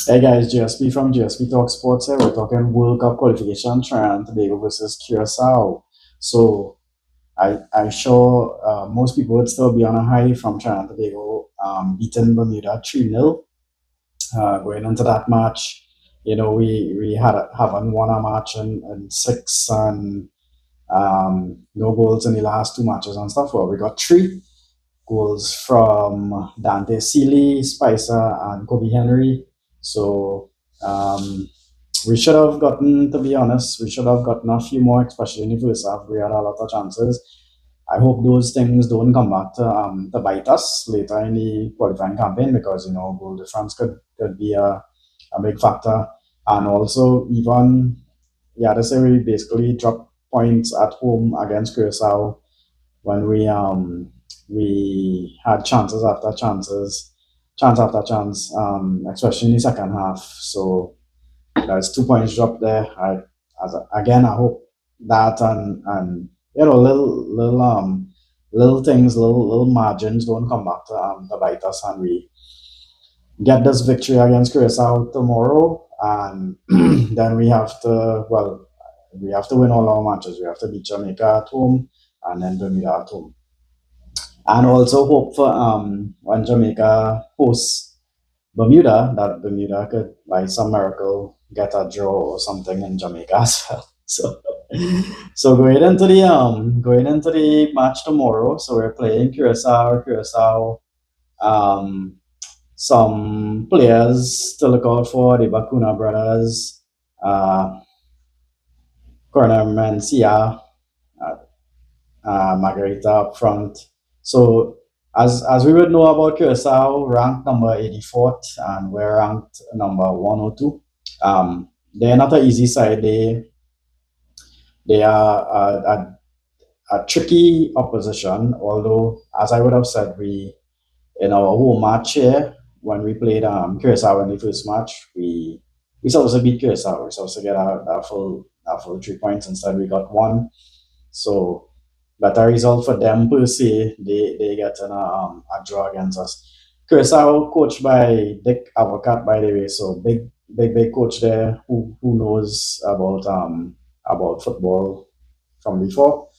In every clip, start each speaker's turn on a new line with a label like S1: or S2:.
S1: Hey guys, GSP from GSP Talk Sports here. We're talking World Cup qualification, Trinidad and Tobago versus Curacao. So I'm sure most people would still be on a high from Trinidad and Tobago beating Bermuda 3-0 going into that match. You know, we haven't won a match in six and no goals in the last two matches and stuff. Well, we got three goals from Dante Sealy, Spicer, and Kobe Henry. So um, we should have gotten, to be honest, we should have gotten a few more, especially in the first half. We had a lot of chances. I hope those things don't come back to bite us later in the qualifying campaign because, you know, goal difference could be a big factor. And also, even, yeah, to say we basically dropped points at home against Curacao when we had chances after chances, chance after chance, especially in the second half. So there's 2 points dropped there. Again, I hope that and you know little things, little margins don't come back to bite us, and we get this victory against Curacao tomorrow, and then we have to win all our matches. We have to beat Jamaica at home and then Bermuda at home, and also hope for when Jamaica hosts Bermuda, that Bermuda could, by some miracle, get a draw or something in Jamaica as well. So going into the match tomorrow. So we're playing Curacao. Um, some players to look out for: the Bakuna brothers, Corner Mencia, uh, Margarita up front. So as we would know about Curacao, ranked number 84th, and we're ranked number 102. They're not an easy side. They are a tricky opposition. Although, as I would have said, we in our home match here when we played Curacao in the first match, we supposed to beat Curacao. We're supposed to get a full 3 points. Instead, we got one. So better result for them per se. They get a draw against us. Curacao coached by Dick Avocat, by the way. So big coach there who knows about football from before.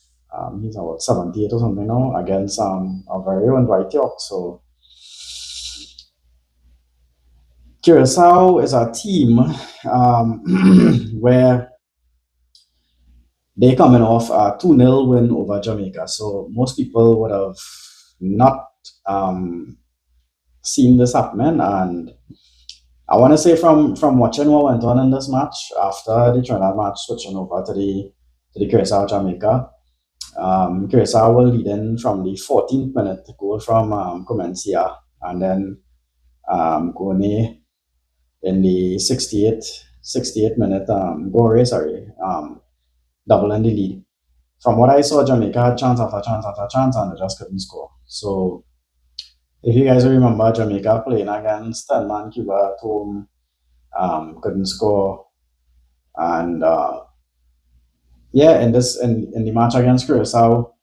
S1: He's about 78 or something now against our very own Dwight York. So Curacao is a team where they coming off a 2-0 win over Jamaica. So most people would have not um, seen this happening. And I want to say from watching what went on in this match after the Trinidad match, switching over to the Curacao Jamaica, Curacao were leading from the 14th minute goal from Comencia, and then Gone in the 68th minute Gore, sorry, doubling the lead. From what I saw, Jamaica had chance after chance after chance, and they just couldn't score. So if you guys remember, Jamaica playing against Tenman Cuba at home, couldn't score, and yeah, in the match against Curacao,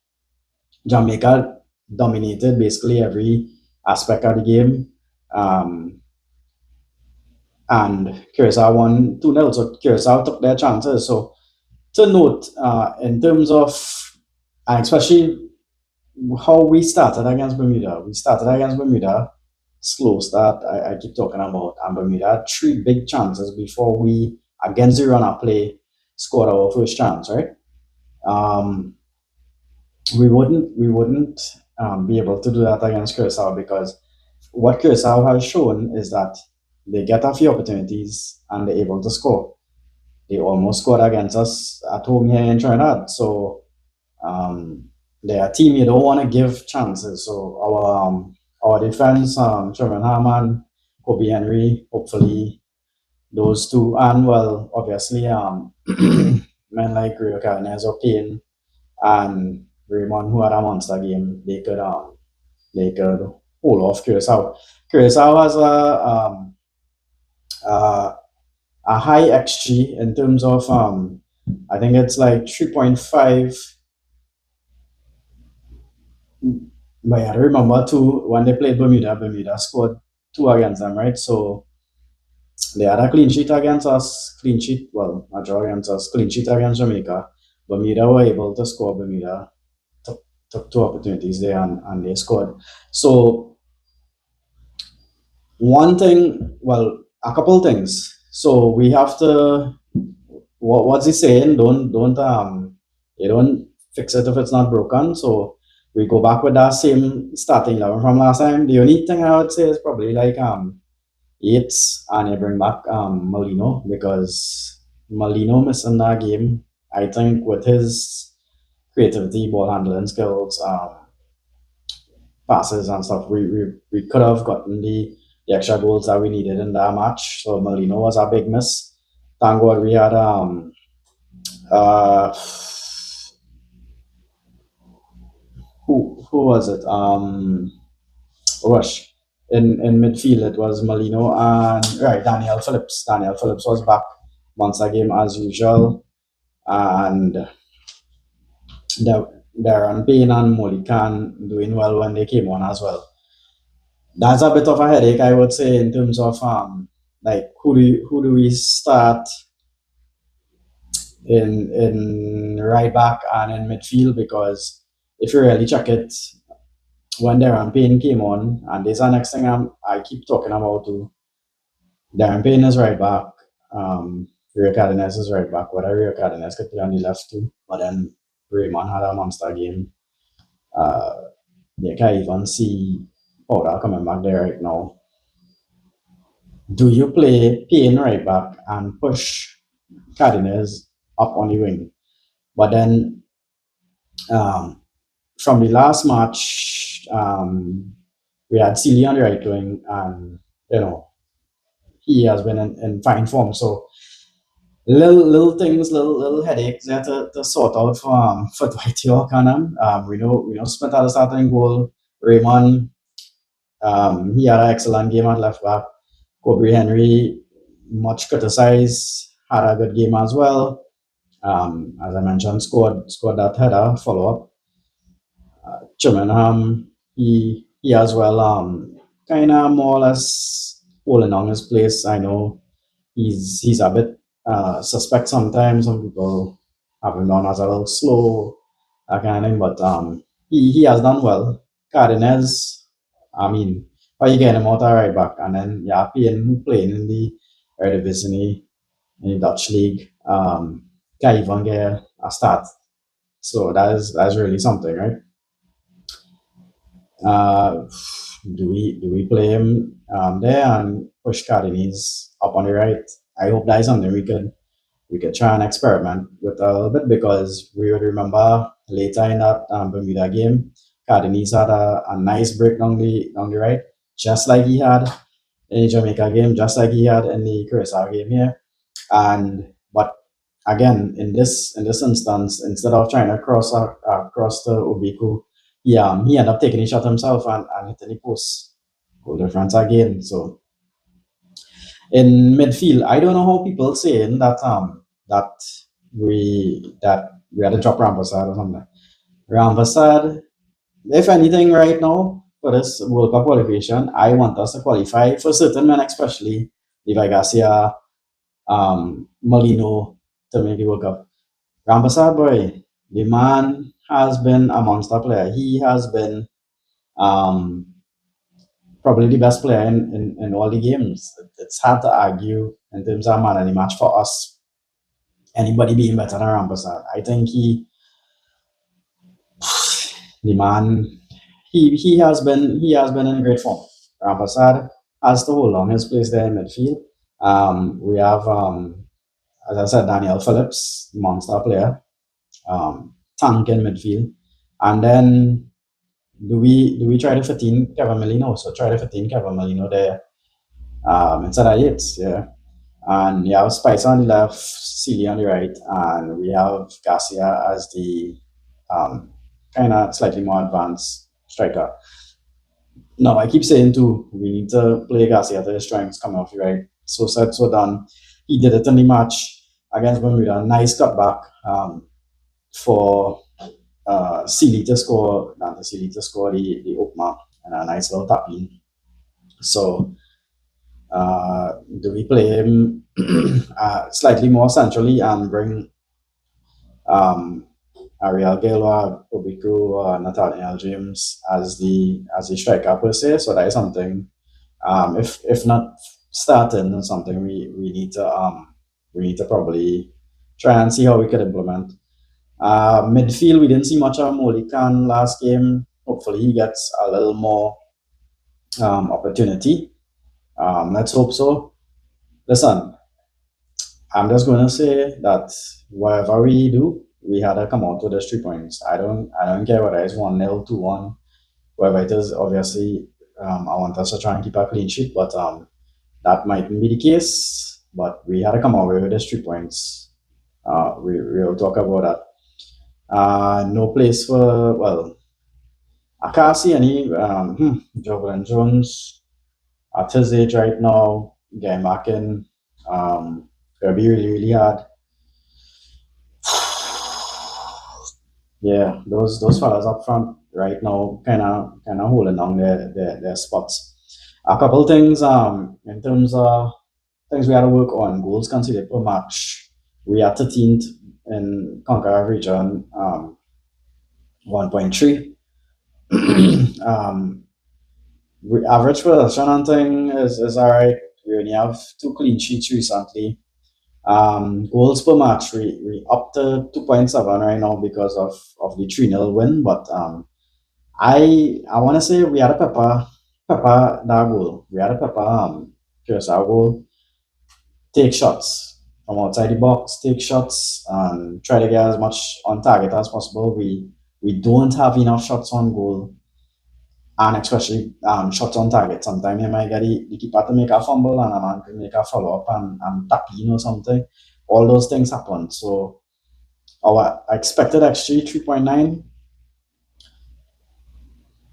S1: Jamaica dominated basically every aspect of the game. Um, and Curacao won 2-0. So Curacao took their chances. So to note, in terms of, and especially how we started against Bermuda, slow start, I keep talking about, and Bermuda had three big chances before we, against the runner play, scored our first chance, right? Um, we wouldn't be able to do that against Curacao because what Curacao has shown is that they get a few opportunities and they're able to score. They almost scored against us at home here in Trinidad. So they're a team you don't want to give chances. So our defense, Sherman Harman, Kobe Henry, hopefully those two, and well, obviously men like Rio Carnes or Payne and Raymond, who had a monster game, they could hold off Curacao. Curacao has uh, a high XG in terms of I think it's like 3.5. But yeah, I remember two when they played Bermuda. Bermuda scored two against them, right? So They had a clean sheet against us, clean sheet, well, not draw against us, clean sheet against Jamaica. Bermuda were able to score. Bermuda took two opportunities there and they scored. So one thing, well, a couple things. So we have to, what's he saying? You don't fix it if it's not broken. So we go back with that same starting 11 from last time. The only thing I would say is probably like Yates and you bring back Molino because Molino missing that game. I think with his creativity, ball handling skills, passes and stuff, we could have gotten the extra goals that we needed in that match. So Molino was a big miss. Thank God we had uh who was it? Rush. In midfield it was Molino and right, Daniel Phillips. Daniel Phillips was back once a game as usual. And Darren Payne and Molly Khan doing well when they came on as well. That's a bit of a headache, I would say, in terms of like who do we start in right back and in midfield because if you really check it, when Darren Payne came on, and this is the next thing I keep talking about too. Darren Payne is right back. Rio Cardenas is right back. Whether Rio Cardenas could play on the left too, but then Raymond had a monster game. Uh, you can't even see Powder coming back there right now. Do you play Payne right back and push Cardenas up on the wing? But then um, from the last match, we had Sealy on the right wing, and you know he has been in fine form. So little things, little headaches there to sort out for Dwight York and him. We know Smith had a starting goal. Raymond, he had an excellent game at left back. Kobe Henry, much criticized, had a good game as well. As I mentioned, scored that header follow up. Chimenham, he as well kind of more or less holding on his place. I know he's a bit suspect sometimes. Some people have him down as a little slow, that kind of thing. But he has done well. Cardenas, I mean, how you get him out of right back, and then yeah, playing in the Eredivisie in the Dutch league. Can't even get a start. So that's really something, right? Uh, do we play him there and push Cardenas up on the right? I hope that is something we could try and experiment with a little bit because we would remember later in that Bermuda game, Cardenas had a nice break down the right, just like he had in the Jamaica game, just like he had in the Curacao game here. And but again, in this instance, instead of trying to cross the Obiku, he ended up taking a shot himself and hitting the post. Goal difference again. So in midfield, I don't know how people saying that we had to drop Rampersad or something. Rampersad, if anything, right now for this World Cup qualification, I want us to qualify for certain men, especially Levi Garcia, Molino to make the World Cup. Rampersad boy, the man has been a monster player. He has been um, probably the best player in all the games. It's hard to argue in terms of man of the match for us. Anybody being better than Rampersad. I think the man, he has been in great form. Rampersad has to hold on his place there in midfield. We have, as I said, Daniel Phillips, monster player, tank in midfield, and then do we try to fit in Kevin Molino? So try to fit in Kevin Molino there instead of Yates, yeah. And you have Spice on the left, Celia on the right, and we have Garcia as the um, kind of slightly more advanced striker. No, I keep saying too, we need to play Garcia to his strengths coming off the right. So said, so done. He did it in the match against Bermuda. Nice cutback for Sealy to score, not Sealy to score the opener and a nice little tap in. So Do we play him slightly more centrally and bring um, Ariel Gilwa, Obiku, Nathaniel James as the striker per se? So that is something. If not starting, then something we need to probably try and see how we could implement. Midfield, we didn't see much of Molikan last game. Hopefully, he gets a little more opportunity. Let's hope so. Listen, I'm just going to say that whatever we do, we had to come out with the 3 points. I don't care whether it's 1-0, 2-1, whatever it is. Obviously, I want us to try and keep a clean sheet, but that mightn't be the case. But we had to come out with the 3 points. We'll talk about that. No place for, well, I can't see any Jovelyn Jones at his age right now. Guy Mackin, gonna be really, really hard. Yeah, those fellas up front right now kind of holding on their spots. A couple things in terms of things we had to work on. Goals conceded per match. We are 13th in CONCACAF region, 1.3. um, Average production and thing is all right. We only have two clean sheets recently. Goals per match, we up to 2.7 right now because of the 3-0 win. But I want to say we had a pepper that goal. We had a pepper Curacao goal. Take shots from outside the box, take shots, and try to get as much on target as possible. We don't have enough shots on goal, and especially shots on target. Sometimes you might get the keeper to make a fumble and a man can make a follow up and tap in or something. All those things happen. So our expected XG 3.9.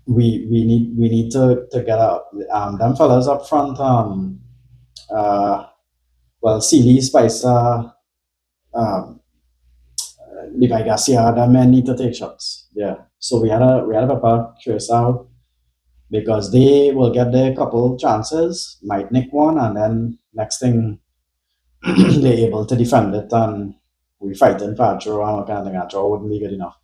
S1: We need to get up. Them fellas up front. Uh, well, Sealy, Spicer, um, Levi Garcia, the men need to take shots. Yeah. So we had a pepper Curacao because they will get their couple chances, might nick one, and then next thing they're able to defend it, and we fight in for a draw and kind of thing. A draw wouldn't be good enough.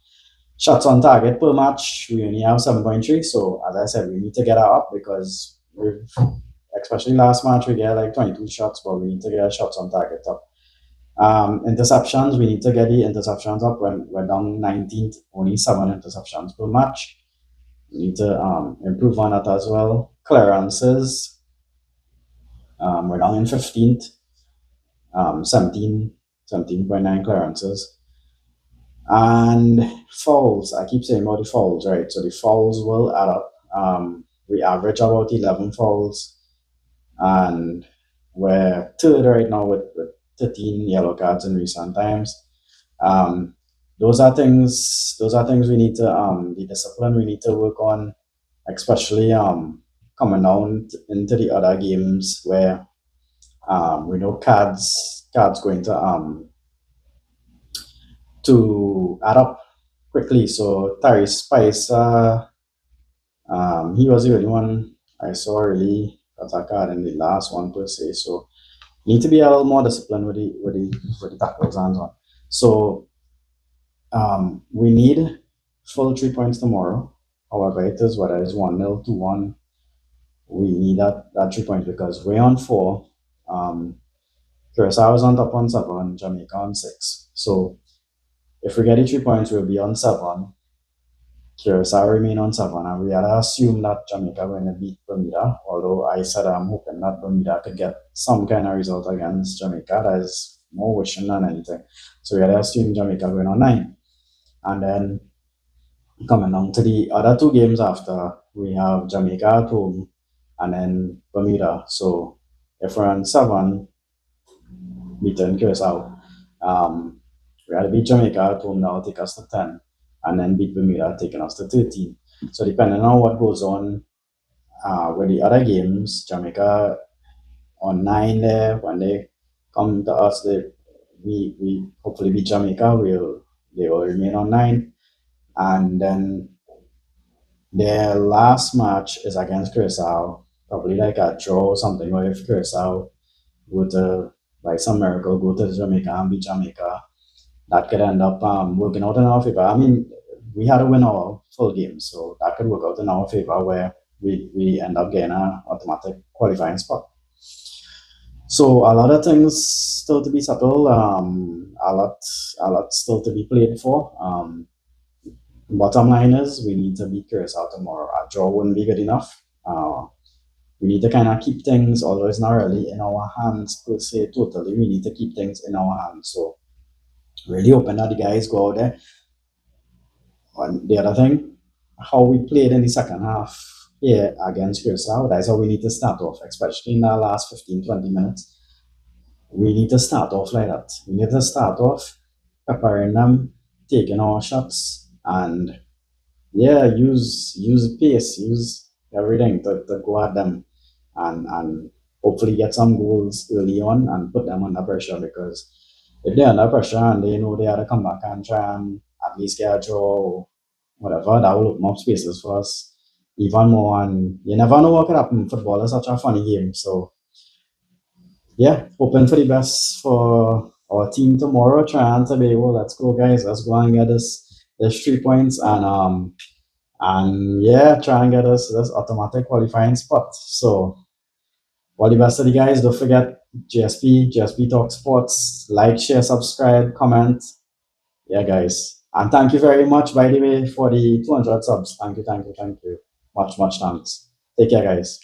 S1: Shots on target per match, we only have 7.3. So as I said, we need to get that up because we've, especially last match, we get like 22 shots, but we need to get our shots on target up. Interceptions, we need to get the interceptions up. When we're down 19th, only 7 interceptions per match. We need to improve on that as well. Clearances, we're down in 15th, 17.9 clearances. And fouls, I keep saying about the fouls, right? So the fouls will add up. We average about 11 fouls, and we're third right now with 13 yellow cards in recent times. Um, those are things we need to the discipline we need to work on, especially coming down into the other games where we know cards going to add up quickly. So Terry Spice, he was the only one I saw really got a card in the last one per se. So need to be a little more disciplined with the tackles and so on. So we need full 3 points tomorrow. However, it is whether it's 1-0, 2-1. We need that 3 points because we're on four. Curacao is on top on seven, Jamaica on six. So if we get the 3 points, we'll be on seven. Curacao remain on seven, and we had to assume that Jamaica going to beat Bermuda. Although I said I'm hoping that Bermuda could get some kind of result against Jamaica. That is more wishing than anything. So we had to assume Jamaica going on nine, and then coming on to the other two games after, we have Jamaica at home and then Bermuda. So if we're on seven, beating Curacao, um, we had to beat Jamaica at home now, take us to 10, and then beat Bermuda, taking us to 13. So depending on what goes on with the other games, Jamaica on 9 there, when they come to us, we hopefully beat Jamaica, they will remain on 9. And then their last match is against Curacao, probably like a draw or something with Curacao. go to, by some miracle, go to Jamaica and beat Jamaica. That could end up working out in our favor. I mean, we had to win our full game, so that could work out in our favor where we end up getting an automatic qualifying spot. So a lot of things still to be settled. A lot still to be played for. Bottom line is we need to beat Curacao tomorrow. A draw wouldn't be good enough. We need to kind of keep things, although it's not really in our hands per se totally. We need to keep things in our hands. So really hoping that the guys go out there. And the other thing, how we played in the second half here against Curacao, that's how we need to start off, especially in the last 15, 20 minutes. We need to start off like that. We need to start off preparing them, taking our shots, and yeah, use pace, use everything to go at them and hopefully get some goals early on and put them under pressure because if they're under pressure and they know they have to come back and try and at least get a draw or whatever, that will open up spaces for us even more. And you never know what could happen. Football is such a funny game. So yeah, hoping for the best for our team tomorrow. Trying to be able, let's go guys, let's go and get this 3 points and yeah, try and get us this automatic qualifying spot. So all the best to the guys. Don't forget GSP Talk Sports. Like, share, subscribe, comment. Yeah, guys. And thank you very much, by the way, for the 200 subs. Thank you, thank you, thank you. Much, much thanks. Take care, guys.